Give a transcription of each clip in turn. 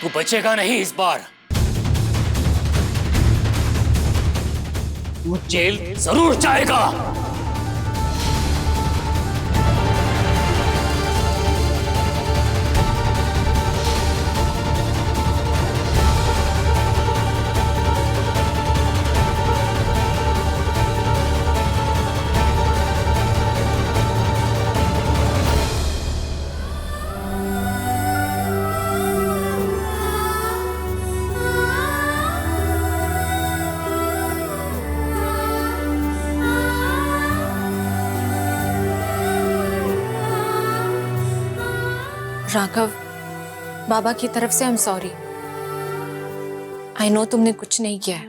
तू बचेगा नहीं इस बार। तू जेल जरूर जाएगा। राघव, बाबा की तरफ से I am sorry. I know तुमने कुछ नहीं किया है।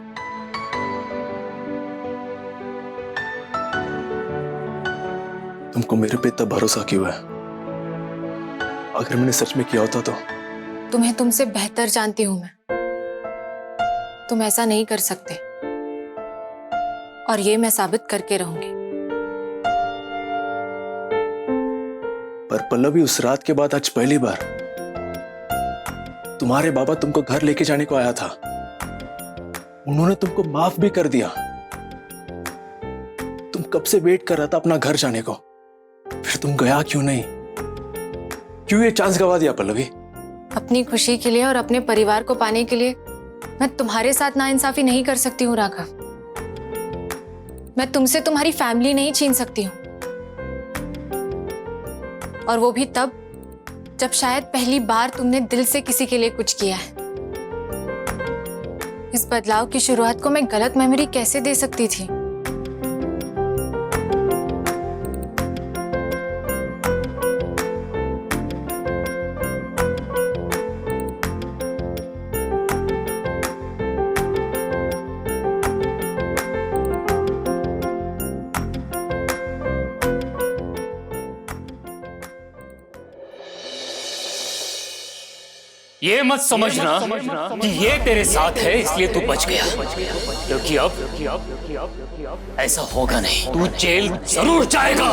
तुमको मेरे पे इतना भरोसा क्यों है? अगर मैंने सच में किया होता तो। तुम्हें तुमसे बेहतर जानती हूं मैं। तुम ऐसा नहीं कर सकते और ये मैं साबित करके रहूंगी। पर पल्लवी, उस रात के बाद आज पहली बार तुम्हारे बाबा तुमको घर लेके जाने को आया था। उन्होंने तुमको माफ भी कर दिया। तुम कब से वेट कर रहा था अपना घर जाने को, फिर तुम गया क्यों नहीं? क्यों ये चांस गवा दिया पल्लवी? अपनी खुशी के लिए और अपने परिवार को पाने के लिए मैं तुम्हारे साथ नाइंसाफी नहीं कर सकती हूँ राघव। मैं तुमसे तुम्हारी फैमिली नहीं छीन सकती हूँ, और वो भी तब जब शायद पहली बार तुमने दिल से किसी के लिए कुछ किया है। इस बदलाव की शुरुआत को मैं गलत मेमोरी कैसे दे सकती थी? ये मत समझना कि ये तेरे साथ है इसलिए तू बच गया, क्योंकि अब ऐसा होगा नहीं। तू जेल जरूर जाएगा।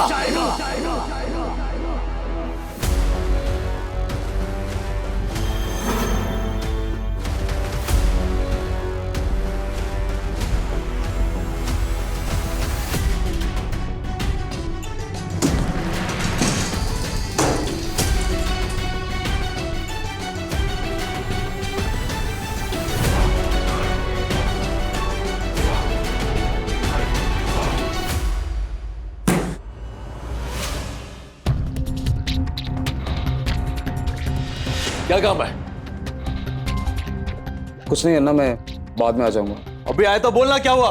क्या काम है? कुछ नहीं अन्ना, मैं बाद में आ जाऊंगा। अभी आया तो बोलना, क्या हुआ?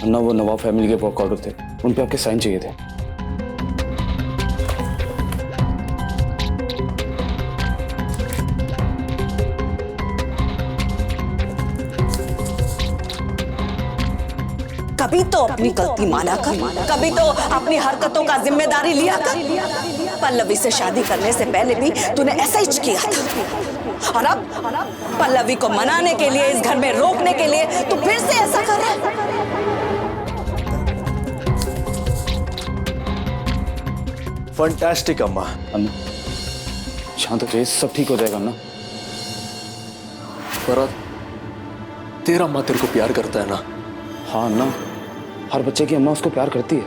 अन्ना, वो नवाब फैमिली के वर्क ऑर्डर थे, उन पे आपके साइन चाहिए थे। कभी तो अपनी गलती माना कर, कभी तो अपनी हरकतों का जिम्मेदारी लिया कर। पल्लवी से शादी करने से पहले भी तूने ऐसा ही किया था, और अब पल्लवी को मनाने के लिए, इस घर में रोकने के लिए तू फिर से ऐसा कर रहा है। फंटास्टिक अम्मा। अन्ना शांत हो जाइए, सब ठीक हो जाएगा अन्ना। फरहद, तेरा अम्मा तेरे को प्यार करता है ना? हाँ अन्ना, हर बच्चे की अम्मा उसको प्यार करती है।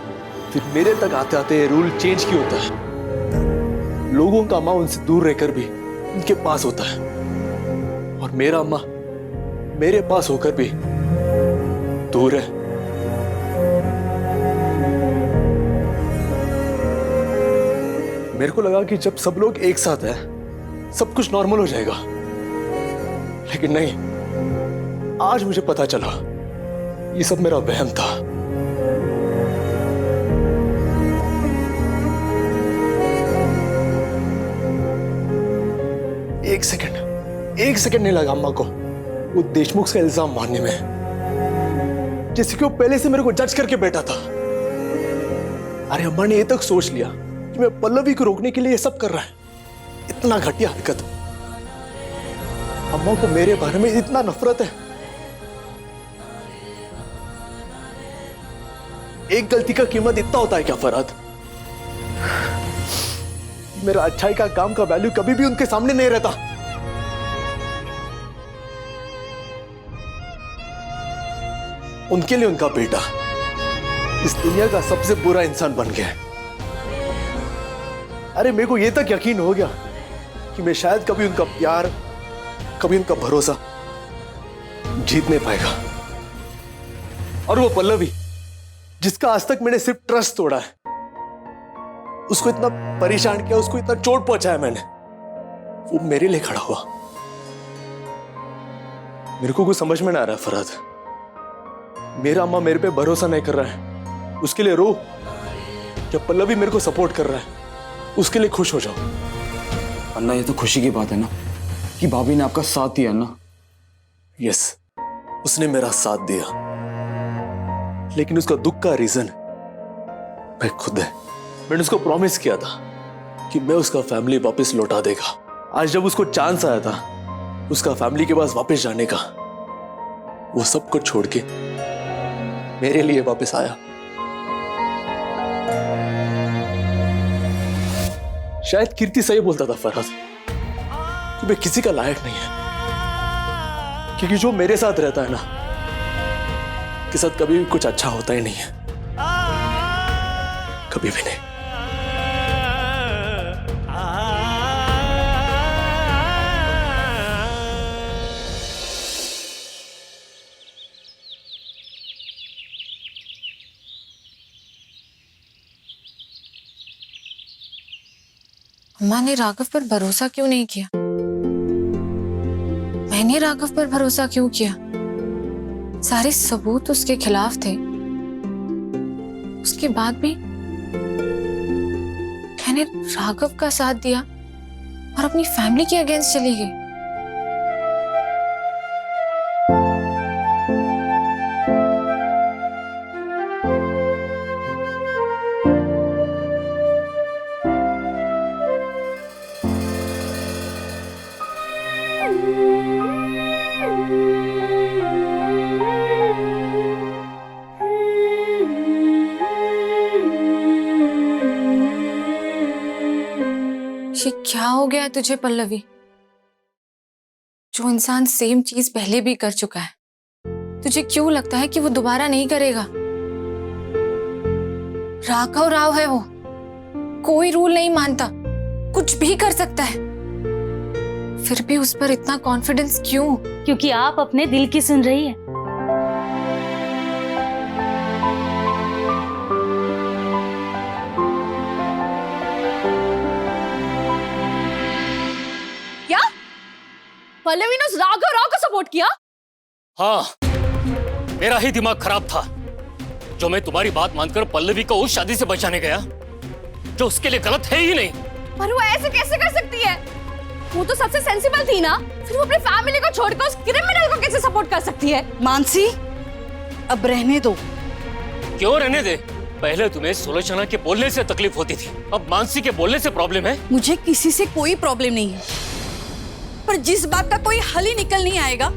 फिर मेरे तक आते आते ये रूल चेंज क्यों होता है? लोगों का अम्मा उनसे दूर रहकर भी उनके पास होता है, और मेरा अम्मा मेरे पास होकर भी दूर है। मेरे को लगा कि जब सब लोग एक साथ हैं सब कुछ नॉर्मल हो जाएगा, लेकिन नहीं। आज मुझे पता चला ये सब मेरा वहम था। एक सेकंड नहीं लगा अम्मा को वो देशमुख का इल्जाम मानने में, जैसे कि वो पहले से मेरे को जज करके बैठा था। अरे अम्मा ने ये तक सोच लिया कि मैं पल्लवी को रोकने के लिए ये सब कर रहा है। इतना घटिया हरकत। अम्मा को मेरे बारे में इतना नफरत है। एक गलती का कीमत इतना होता है क्या फरहद? मेरा अच्छाई का काम का वैल्यू कभी भी उनके सामने नहीं रहता। उनके लिए उनका बेटा इस दुनिया का सबसे बुरा इंसान बन गया है। अरे मेरे को ये तक यकीन हो गया कि मैं शायद कभी उनका प्यार, कभी उनका भरोसा जीत नहीं पाएगा। और वो पल्लवी जिसका आज तक मैंने सिर्फ ट्रस्ट तोड़ा है, उसको इतना परेशान किया, उसको इतना चोट पहुंचाया मैंने, वो मेरे लिए खड़ा हुआ। मेरे को कुछ समझ में ना आ रहा है फरहाद। मेरा अम्मा मेरे पे भरोसा नहीं कर रहा है, उसके लिए रो। जब पल्लवी मेरे को सपोर्ट कर रहा है, उसके लिए खुश हो जाओ। अन्ना ये तो खुशी की बात है ना कि भाभी ने आपका साथ दिया ना। यस, उसने मेरा साथ दिया, लेकिन उसका दुख का रीजन मैं खुद है। मैंने उसको प्रॉमिस किया था कि मैं उसका फैमिली वापस लौटा देगा। आज जब उसको चांस आया था उसका फैमिली के पास वापस जाने का, वो सब कुछ छोड़ के मेरे लिए वापस आया। शायद कीर्ति सही बोलता था फरहाद कि मैं किसी का लायक नहीं है, क्योंकि जो मेरे साथ रहता है ना, के साथ कभी भी कुछ अच्छा होता ही नहीं है, कभी भी नहीं। अम्मा ने राघव पर भरोसा क्यों नहीं किया? मैंने राघव पर भरोसा क्यों किया? सारे सबूत उसके खिलाफ थे, उसके बाद भी मैंने राघव का साथ दिया और अपनी फैमिली के अगेंस्ट चली गई। ये क्या हो गया तुझे पल्लवी? जो इंसान सेम चीज पहले भी कर चुका है, तुझे क्यों लगता है कि वो दोबारा नहीं करेगा? राघव राव है वो, कोई रूल नहीं मानता, कुछ भी कर सकता है। फिर भी उस पर इतना कॉन्फिडेंस क्यों? क्योंकि आप अपने दिल की सुन रही है। क्या पल्लवी ने उस राघव राव को सपोर्ट किया? हाँ, मेरा ही दिमाग खराब था जो मैं तुम्हारी बात मानकर पल्लवी को उस शादी से बचाने गया जो उसके लिए गलत है ही नहीं। पर वो ऐसे कैसे कर सकती है? वो तो सबसे सेंसिबल थी ना, फिर वो अपनी फैमिली को छोड़कर उस क्रिमिनल को कैसे सपोर्ट कर सकती है? मानसी, अब रहने दो। क्यों रहने दे? पहले तुम्हें सुलोचना के बोलने से तकलीफ होती थी, अब मानसी के बोलने से प्रॉब्लम है। मुझे किसी से कोई प्रॉब्लम नहीं है, पर जिस बात का कोई हल ही निकल नहीं आएगा,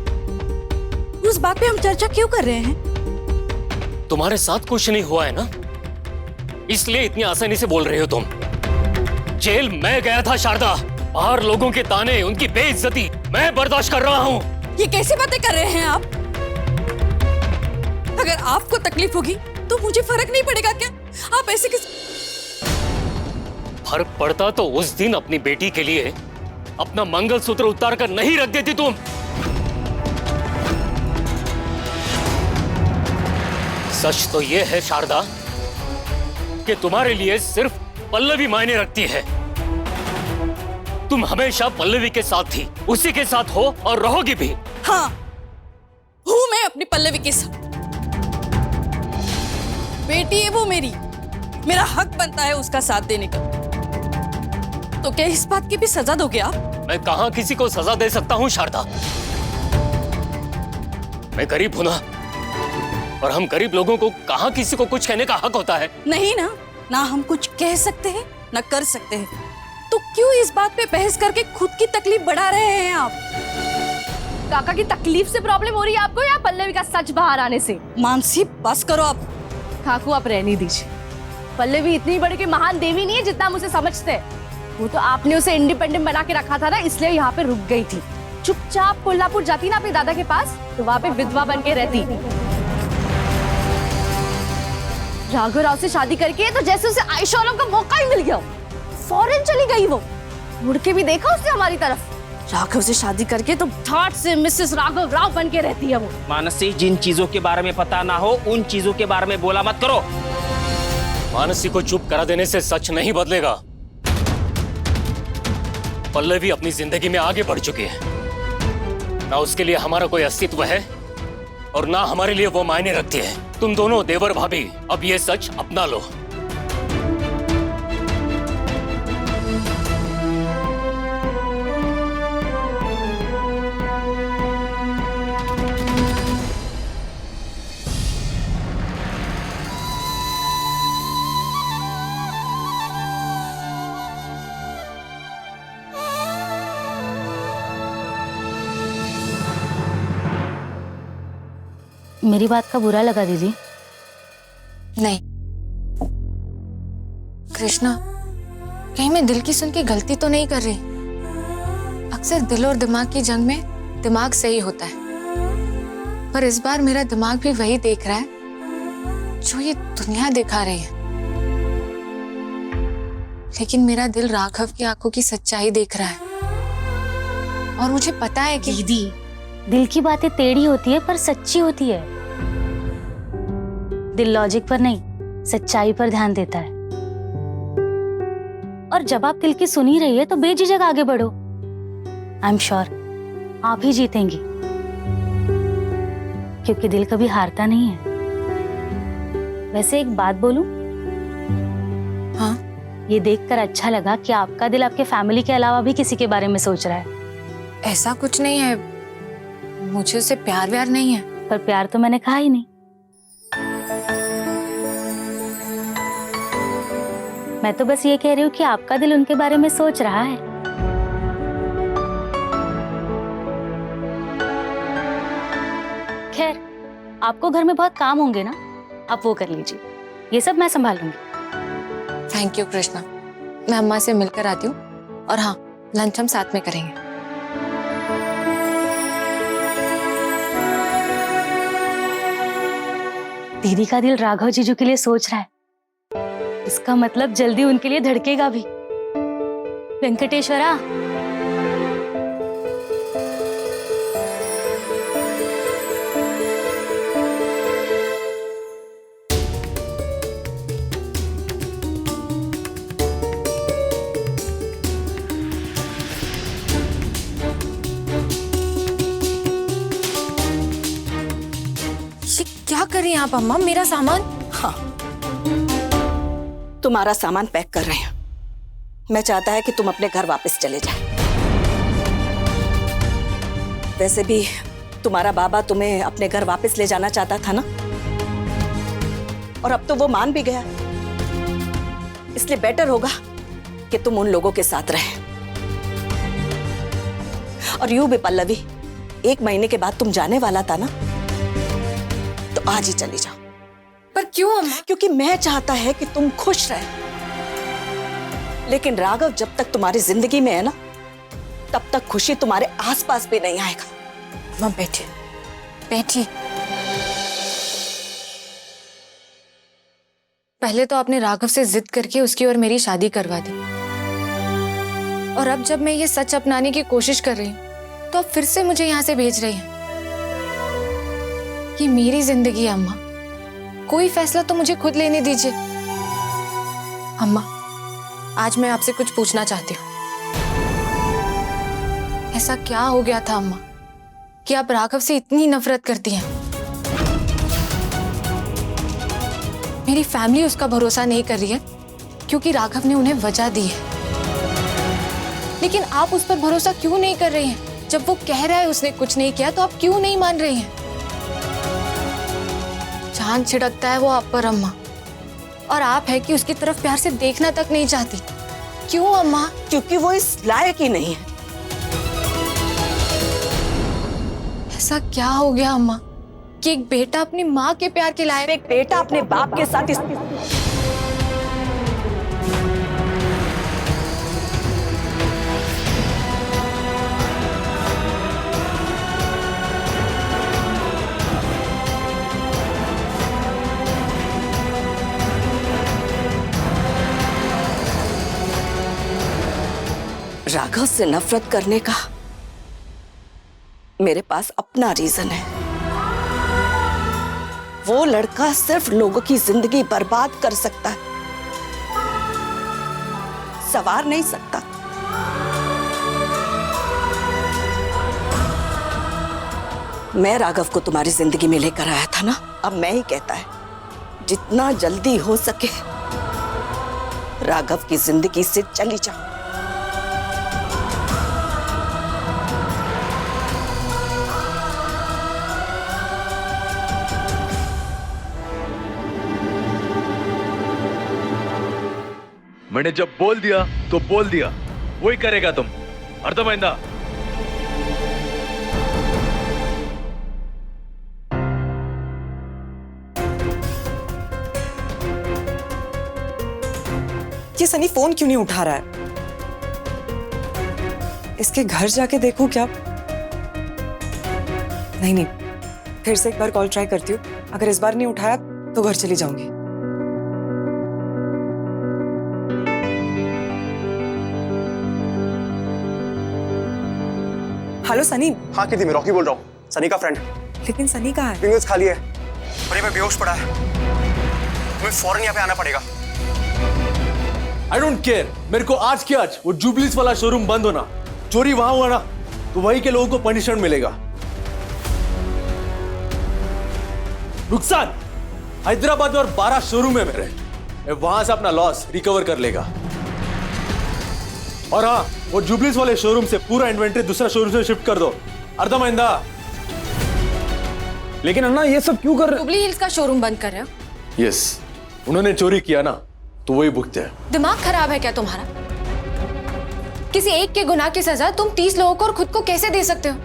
उस बात पे हम चर्चा क्यों कर रहे हैं? तुम्हारे साथ कुछ नहीं हुआ है ना, इसलिए इतनी आसानी से बोल रहे हो तुम। जेल मैं गया था शारदा, बाहर लोगों के ताने, उनकी बेइज्जती मैं बर्दाश्त कर रहा हूँ। ये कैसी बातें कर रहे हैं आप? अगर आपको तकलीफ होगी तो मुझे फर्क नहीं पड़ेगा क्या? आप ऐसे किस... फर्क पड़ता तो उस दिन अपनी बेटी के लिए अपना मंगलसूत्र उतार कर नहीं रख देती तुम। सच तो यह है शारदा कि तुम्हारे लिए सिर्फ पल्लवी मायने रखती है। तुम हमेशा पल्लवी के साथ थी, उसी के साथ हो और रहोगी भी। हाँ, हूं मैं अपनी पल्लवी के साथ। बेटी है वो मेरी, मेरा हक बनता है उसका साथ देने का। तो क्या इस बात की भी सजा दोगे आप? मैं कहां किसी को सजा दे सकता हूं शारदा? मैं गरीब हूं ना, और हम गरीब लोगों को कहां किसी को कुछ कहने का हक होता है? नहीं ना, ना हम कुछ कह सकते हैं ना कर सकते हैं। तो क्यों इस बात पे बहस करके खुद की तकलीफ बढ़ा रहे हैं आप? काका की तकलीफ से प्रॉब्लम हो रही है आपको या पल्लवी का सच बाहर आने से? मानसी बस करो आप। काकू आप रहने दीजिए, पल्लवी इतनी बड़ी की महान देवी नहीं है जितना मुझे समझते हैं। वो तो आपने उसे इंडिपेंडेंट बना के रखा था ना, इसलिए यहाँ पे रुक गई थी। चुपचाप कोल्हापुर जाती ना अपने दादा के पास, तो वहाँ पे विधवा बन के रहती। राघव राव से शादी करके तो जैसे उसे आयशा आलम का मौका ही मिल गया। फौरन चली गई वो, मुड़ के भी देखा उसने हमारी तरफ। राघव से शादी करके तो ठाट से मिसेस राघव राव बन के रहती है वो। मानसी, जिन चीजों के बारे में पता ना हो उन चीजों के बारे में बोला मत करो। मानसी को चुप करा देने से सच नहीं बदलेगा। पल्लवी अपनी जिंदगी में आगे बढ़ चुकी है। ना उसके लिए हमारा कोई अस्तित्व है और ना हमारे लिए वो मायने रखती है। तुम दोनों देवर भाभी अब ये सच अपना लो। मेरी बात का बुरा लगा दीदी? नहीं कृष्णा, कहीं मैं दिल की सुन के गलती तो नहीं कर रही? अक्सर दिल और दिमाग की जंग में दिमाग सही होता है, पर इस बार मेरा दिमाग भी वही देख रहा है जो ये दुनिया दिखा रही है। लेकिन मेरा दिल राघव की आंखों की सच्चाई देख रहा है और मुझे पता है कि दीदी, दिल की बातें टेढ़ी होती है पर सच्ची होती है। दिल लॉजिक पर नहीं, सच्चाई पर ध्यान देता है। और जब आप दिल की सुन ही रही है तो बेझिझक आगे बढ़ो। आई एम श्योर आप ही जीतेंगी, क्योंकि दिल कभी हारता नहीं है। वैसे एक बात बोलूं? हाँ? ये देखकर अच्छा लगा कि आपका दिल आपके फैमिली के अलावा भी किसी के बारे में सोच रहा है। ऐसा कुछ नहीं है, मुझे उससे प्यार व्यार नहीं है। पर प्यार तो मैंने कहा ही नहीं। मैं तो बस ये कह रही हूँ कि आपका दिल उनके बारे में सोच रहा है। खैर, आपको घर में बहुत काम होंगे ना, आप वो कर लीजिए, ये सब मैं संभाल लूंगी। थैंक यू कृष्णा, मैं अम्मा से मिलकर आती हूँ और हाँ, लंच हम साथ में करेंगे। दीदी का दिल राघव जीजू के लिए सोच रहा है, इसका मतलब जल्दी उनके लिए धड़केगा भी। वेंकटेश्वरा, ये क्या कर रही हैं आप अम्मा? मेरा सामान? हाँ, तुम्हारा सामान पैक कर रहे हैं। मैं चाहता है कि तुम अपने घर वापस चले जाए। वैसे भी तुम्हारा बाबा तुम्हें अपने घर वापस ले जाना चाहता था ना, और अब तो वो मान भी गया। इसलिए बेटर होगा कि तुम उन लोगों के साथ रहे। और यूं भी पल्लवी, 1 महीने के बाद तुम जाने वाला था ना, तो आज ही चली जाओ। पर क्यों अम्मा? क्योंकि मैं चाहता है कि तुम खुश रहे। लेकिन राघव जब तक तुम्हारी जिंदगी में है ना, तब तक खुशी तुम्हारे आसपास भी नहीं आएगा। अम्मा बैठिए, बैठिए। पहले तो आपने राघव से जिद करके उसकी और मेरी शादी करवा दी, और अब जब मैं ये सच अपनाने की कोशिश कर रही हूँ तो अब फिर से मुझे यहाँ से भेज रही हैं। ये मेरी जिंदगी है अम्मा, कोई फैसला तो मुझे खुद लेने दीजिए। अम्मा, आज मैं आपसे कुछ पूछना चाहती हूँ। ऐसा क्या हो गया था अम्मा कि आप राघव से इतनी नफरत करती हैं? मेरी फैमिली उसका भरोसा नहीं कर रही है क्योंकि राघव ने उन्हें वजह दी है, लेकिन आप उस पर भरोसा क्यों नहीं कर रही हैं? जब वो कह रहा है उसने कुछ नहीं किया तो आप क्यों नहीं मान रही हैं? जान छिड़कता है वो आप पर अम्मा, और आप है कि उसकी तरफ प्यार से देखना तक नहीं चाहती। क्यों अम्मा? क्योंकि वो इस लायक ही नहीं है। ऐसा क्या हो गया अम्मा कि एक बेटा अपनी माँ के प्यार के लायक? एक बेटा अपने बाप के साथ राघव से नफरत करने का मेरे पास अपना रीजन है। वो लड़का सिर्फ लोगों की जिंदगी बर्बाद कर सकता है, सवार नहीं सकता। मैं राघव को तुम्हारी जिंदगी में लेकर आया था ना, अब मैं ही कहता है जितना जल्दी हो सके राघव की जिंदगी से चली जाओ। मैंने जब बोल दिया तो बोल दिया, वही करेगा तुम, अर्थమైందా? ये सनी फोन क्यों नहीं उठा रहा है? इसके घर जाके देखूं क्या? नहीं, फिर से एक बार कॉल ट्राई करती हूँ। अगर इस बार नहीं उठाया तो घर चली जाऊंगी। हेलो सनी। हाँ कीर्ति, मैं रॉकी बोल रहा हूँ, सनी का फ्रेंड। लेकिन सनी कहाँ है? फिंगर्स खाली है और ये पे बेहोश पड़ा है। तुम्हें फौरन यहाँ पे आना पड़ेगा। आई डोंट केयर, मेरे को आज के आज वो जुबलीस वाला शोरूम बंद होना, चोरी वहां हुआ ना तो वहीं के लोगों को पनिशमेंट मिलेगा। नुकसान हैदराबाद में और 12 शोरूम है मेरे, मैं वहां से अपना लॉस रिकवर कर लेगा। और हाँ, वो जुबलीस वाले शोरूम से पूरा इन्वेंटरी दूसरा शोरूम से शिफ्ट कर दो, अर्थమైందా? लेकिन अन्ना ये सब क्यों कर रहे? जुबली हिल्स का शोरूम बंद कर रहे हो? यस, उन्होंने चोरी किया ना तो वही भुगते हैं। दिमाग खराब है क्या तुम्हारा? किसी एक के गुनाह की सजा तुम 30 लोगों को और खुद को कैसे दे सकते हो?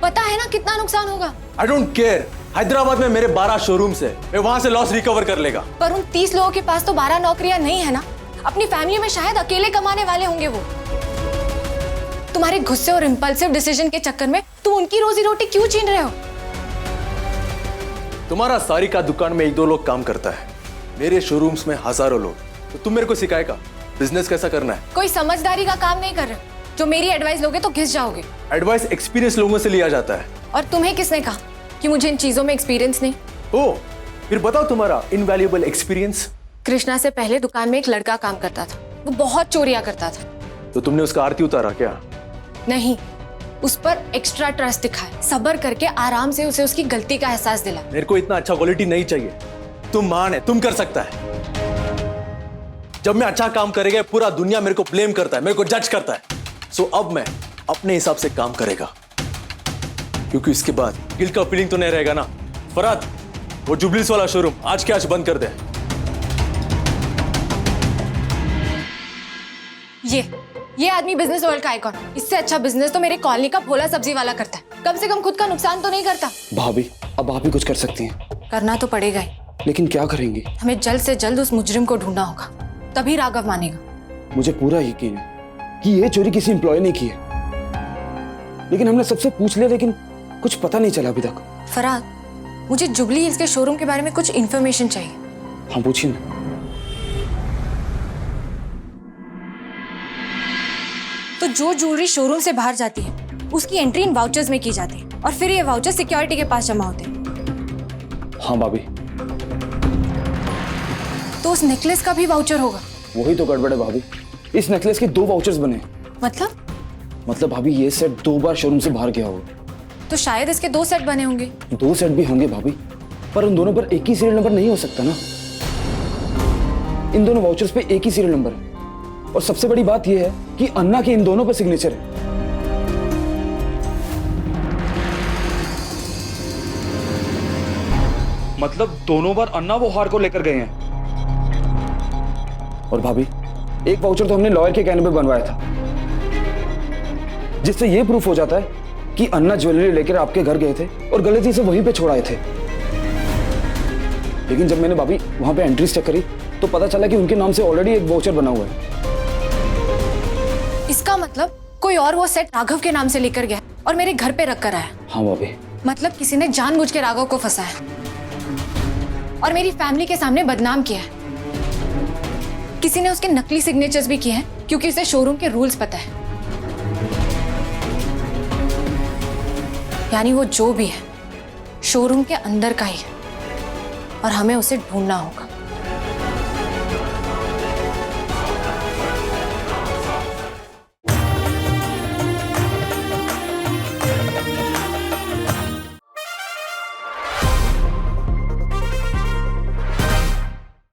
पता है ना कितना नुकसान होगा। आई डोंट केयर, हैदराबाद में मेरे 12 शोरूम से मैं वहां से लॉस रिकवर कर लेगा। पर उन 30 लोगों के पास तो 12 नौकरियां नहीं है ना। अपनी फैमिली में शायद अकेले कमाने वाले होंगे वो। तुम्हारे गुस्से और इंपल्सिव डिसीजन के चक्कर में तुम उनकी रोजी रोटी क्यों छीन रहे हो? तुम्हारा सारी का दुकान में 1-2 लोग काम करता है, मेरे शोरूम्स में हजारों लोग, तो तुम मेरे को सिखाएगा बिजनेस कैसा करना है? कोई समझदारी का काम नहीं कर रहे। जो मेरी एडवाइस लोगे तो घिस जाओगे। एडवाइस एक्सपीरियंस लोगों से लिया जाता है। और तुम्हें किसने कहा कि मुझे इन चीजों में एक्सपीरियंस नहीं? ओ, फिर बताओ तुम्हारा इनवैल्यूएबल एक्सपीरियंस। कृष्णा से पहले दुकान में एक लड़का काम करता था, वो बहुत चोरियां करता था। तो तुमने उसका आरती उतारा क्या? नहीं, उस पर एक्स्ट्रा ट्रस्ट दिखाया, सब्र करके आराम से उसे उसकी गलती का एहसास दिला। मेरे को इतना अच्छा क्वालिटी नहीं चाहिए, तुम महान है, तुम कर सकता है। जब मैं अच्छा काम करेगा पूरा दुनिया मेरे को ब्लेम करता है, मेरे को जज करता है। सो अब मैं अपने हिसाब से काम करेगा, क्योंकि इसके बाद गिल्ट का फीलिंग तो नहीं रहेगा ना। फरहाद, वो जुबलीस वाला शोरूम आज के आज बंद कर दे। ये आदमी बिजनेस वर्ल्ड का आइकॉन, इससे अच्छा बिजनेस तो मेरे कॉलोनी का भोला सब्जी वाला करता है। कम से कम खुद का नुकसान तो नहीं करता। भाभी, अब आप ही कुछ कर सकती हैं। करना तो पड़ेगा ही। लेकिन क्या करेंगे? हमें जल्द से जल्द उस मुजरिम को ढूंढना होगा, तभी राघव मानेगा। मुझे पूरा यकीन है कि ये चोरी किसी एम्प्लॉय ने की है, लेकिन हमने सबसे पूछ लिया, लेकिन कुछ पता नहीं चला अभी तक। फरहाद, मुझे जुबली हिल्स के शोरूम के बारे में कुछ इन्फॉर्मेशन चाहिए। हाँ, पूछिए ना। तो जो ज्वेलरी शोरूम से बाहर जाती है उसकी एंट्री इन वाउचर्स में की जाती है और फिर ये वाउचर सिक्योरिटी के पास जमा होते हैं। हाँ भाभी। तो उस नेकलेस का भी वाउचर होगा? वही तो गड़बड़ है भाभी, इस नेकलेस के 2 वाउचर्स बने। मतलब भाभी ये सेट 2 बार शोरूम से बाहर गया होगा। तो शायद इसके 2 सेट बने होंगे। 2 सेट भी होंगे भाभी, पर उन दोनों पर एक ही सीरियल नंबर नहीं हो सकता ना। इन दोनों वाउचर्स पे एक ही सीरियल नंबर है, और सबसे बड़ी बात यह है कि अन्ना के इन दोनों पर सिग्नेचर है। मतलब दोनों बार अन्ना वो हार को लेकर गए हैं। और भाभी, एक वाउचर तो हमने लॉयर के कहने पे बनवाया था, जिससे यह प्रूफ हो जाता है कि अन्ना ज्वेलरी लेकर आपके घर गए थे और गलती से वहीं पे छोड़ आए थे। लेकिन जब मैंने भाभी वहां पे एंट्रीज चेक करी तो पता चला कि उनके नाम से ऑलरेडी एक वाउचर बना हुआ है। इसका मतलब कोई और वो सेट राघव के नाम से लेकर गया और मेरे घर पे रख कर आया। हाँ भाभी। मतलब किसी ने जानबूझ के राघव को फंसाया और मेरी फैमिली के सामने बदनाम किया है। किसी ने उसके नकली सिग्नेचर्स भी किए हैं क्योंकि उसे शोरूम के रूल्स पता है। यानी वो जो भी है शोरूम के अंदर का ही है और हमें उसे ढूंढना होगा।